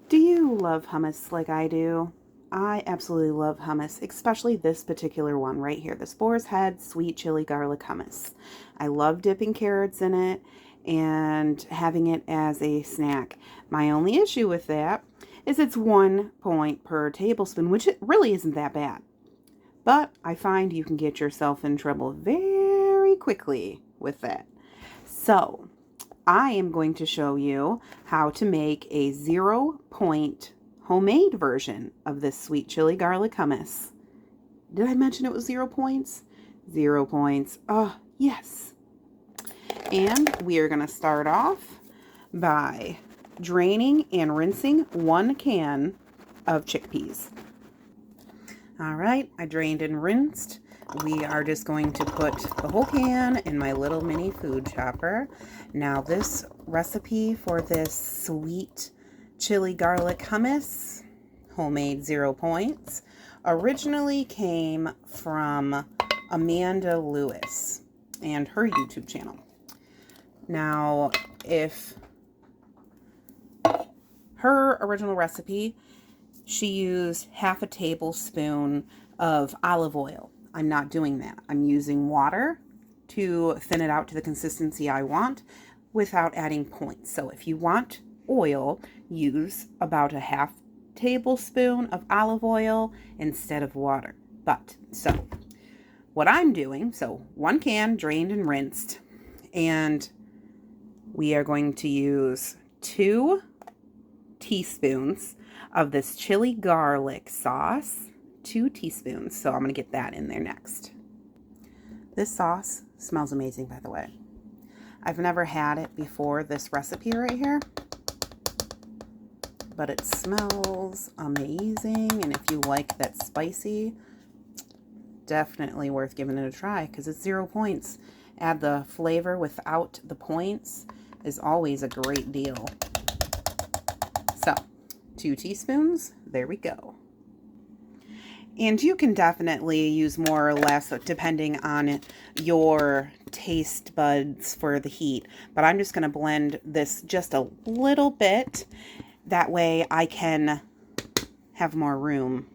Do you love hummus like I do? I absolutely love hummus, especially this particular one right here, the Boar's Head Sweet Chili Garlic Hummus. I love dipping carrots in it and having it as a snack. My only issue with that is it's 1 point per tablespoon, which it really isn't that bad. But I find you can get yourself in trouble very quickly with that. So I am going to show you how to make a 0 point homemade version of this sweet chili garlic hummus. Did I mention it was 0 points? 0 points. Oh, yes. And we are going to start off by draining and rinsing 1 can of chickpeas. All right, I drained and rinsed. We are just going to put the whole can in my little mini food chopper. Now this recipe for this sweet chili garlic hummus, homemade 0 points, originally came from Amanda Lewis and her YouTube channel. Now, if her original recipe, she used half a tablespoon of olive oil. I'm not doing that. I'm using water to thin it out to the consistency I want without adding points. So if you want oil, use about a half tablespoon of olive oil instead of water. So what I'm doing, so 1 can drained and rinsed, and we are going to use 2 teaspoons of this chili garlic sauce, 2 teaspoons. So I'm going to get that in there next. This sauce smells amazing, by the way. I've never had it before this recipe right here, but it smells amazing. And if you like that spicy, definitely worth giving it a try because it's 0 points. Add the flavor without the points is always a great deal. So 2 teaspoons, there we go. And you can definitely use more or less depending on your taste buds for the heat. But I'm just going to blend this just a little bit. That way I can have more room.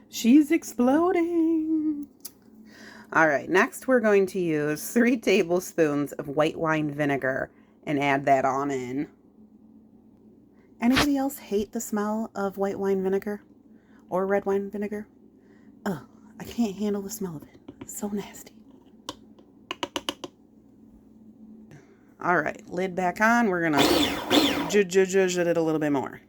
She's exploding. All right, next we're going to use 3 tablespoons of white wine vinegar and add that on in. Anybody else hate the smell of white wine vinegar or red wine vinegar? Oh, I can't handle the smell of it. It's so nasty. All right, lid back on. We're gonna zhuzh it a little bit more.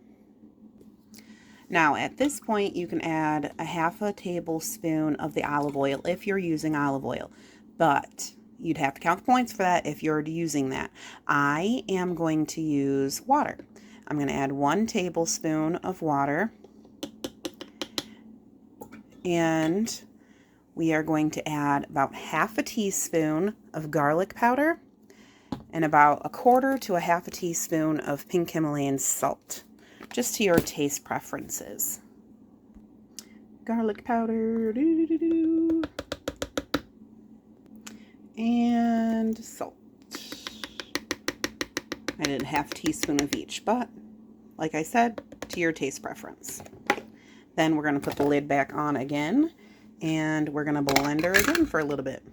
Now, at this point, you can add a half a tablespoon of the olive oil if you're using olive oil, but you'd have to count the points for that if you're using that. I am going to use water. I'm going to add 1 tablespoon of water, and we are going to add about half a teaspoon of garlic powder and about 1/4 to a half a teaspoon of pink Himalayan salt, just to your taste preferences. Garlic powder, and salt. I did a half teaspoon of each, but like I said, to your taste preference. Then we're going to put the lid back on again, and we're going to blend her again for a little bit.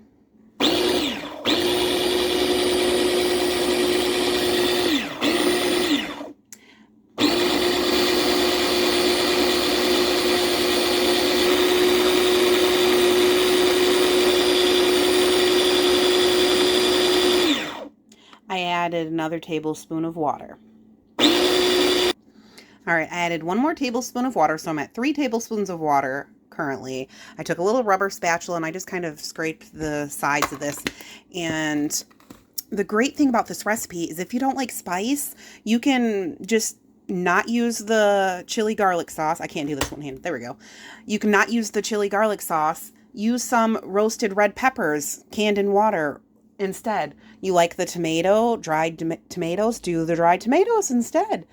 I added another tablespoon of water. All right, I added 1 more tablespoon of water, so I'm at 3 tablespoons of water currently. I took a little rubber spatula and I just kind of scraped the sides of this. And the great thing about this recipe is if you don't like spice, you can just not use the chili garlic sauce. I can't do this one hand. There we go. You can not use the chili garlic sauce. Use some roasted red peppers canned in water instead. You like the dried tomatoes, do the dried tomatoes instead.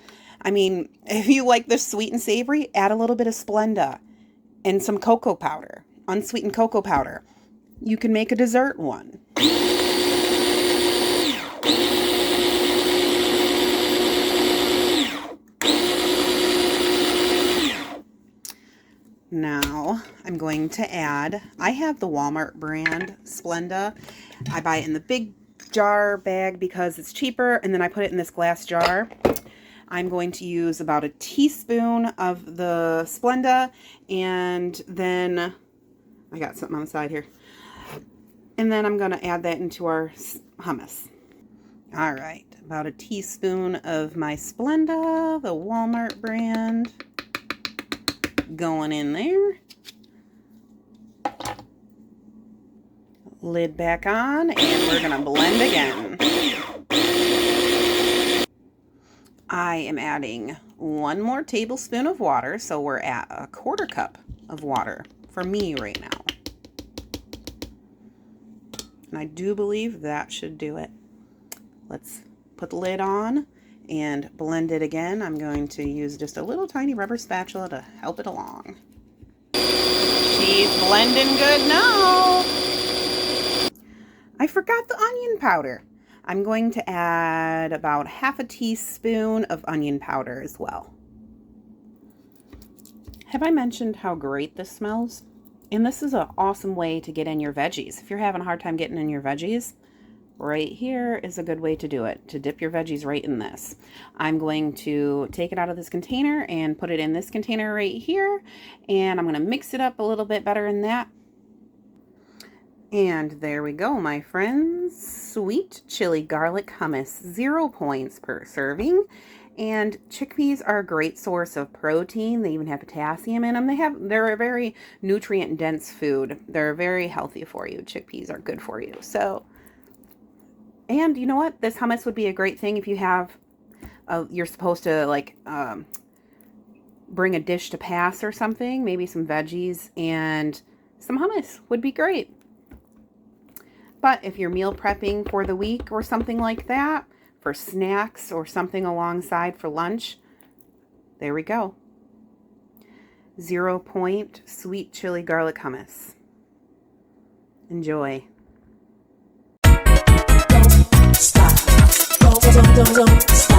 I mean, if you like the sweet and savory, add a little bit of Splenda. and some cocoa powder, unsweetened cocoa powder. You can make a dessert one. Now I'm going to add, I have the Walmart brand Splenda. I buy it in the big jar bag because it's cheaper, and then I put it in this glass jar. I'm going to use about a teaspoon of the Splenda, and then I got something on the side here. And then I'm going to add that into our hummus. All right, about a teaspoon of my Splenda, the Walmart brand, going in there. Lid back on, and we're going to blend again. I am adding 1 more tablespoon of water, so we're at a 1/4 cup of water for me right now. And I do believe that should do it. Let's put the lid on and blend it again. I'm going to use just a little tiny rubber spatula to help it along. She's blending good now. I forgot the onion powder. I'm going to add about 1/2 teaspoon of onion powder as well. Have I mentioned how great this smells? And this is an awesome way to get in your veggies. If you're having a hard time getting in your veggies, right here is a good way to do it, to dip your veggies right in this. I'm going to take it out of this container and put it in this container right here, and I'm going to mix it up a little bit better in that. And there we go, my friends. Sweet chili garlic hummus, 0 points per serving. And chickpeas are a great source of protein. They even have potassium in them. They're a very nutrient dense food. They're very healthy for you. Chickpeas are good for you. So, and you know what? This hummus would be a great thing if you have, you're supposed to like bring a dish to pass or something. Maybe some veggies and some hummus would be great. But if you're meal prepping for the week or something like that, for snacks or something alongside for lunch, there we go. 0 point sweet chili garlic hummus. Enjoy. Don't stop. Don't stop.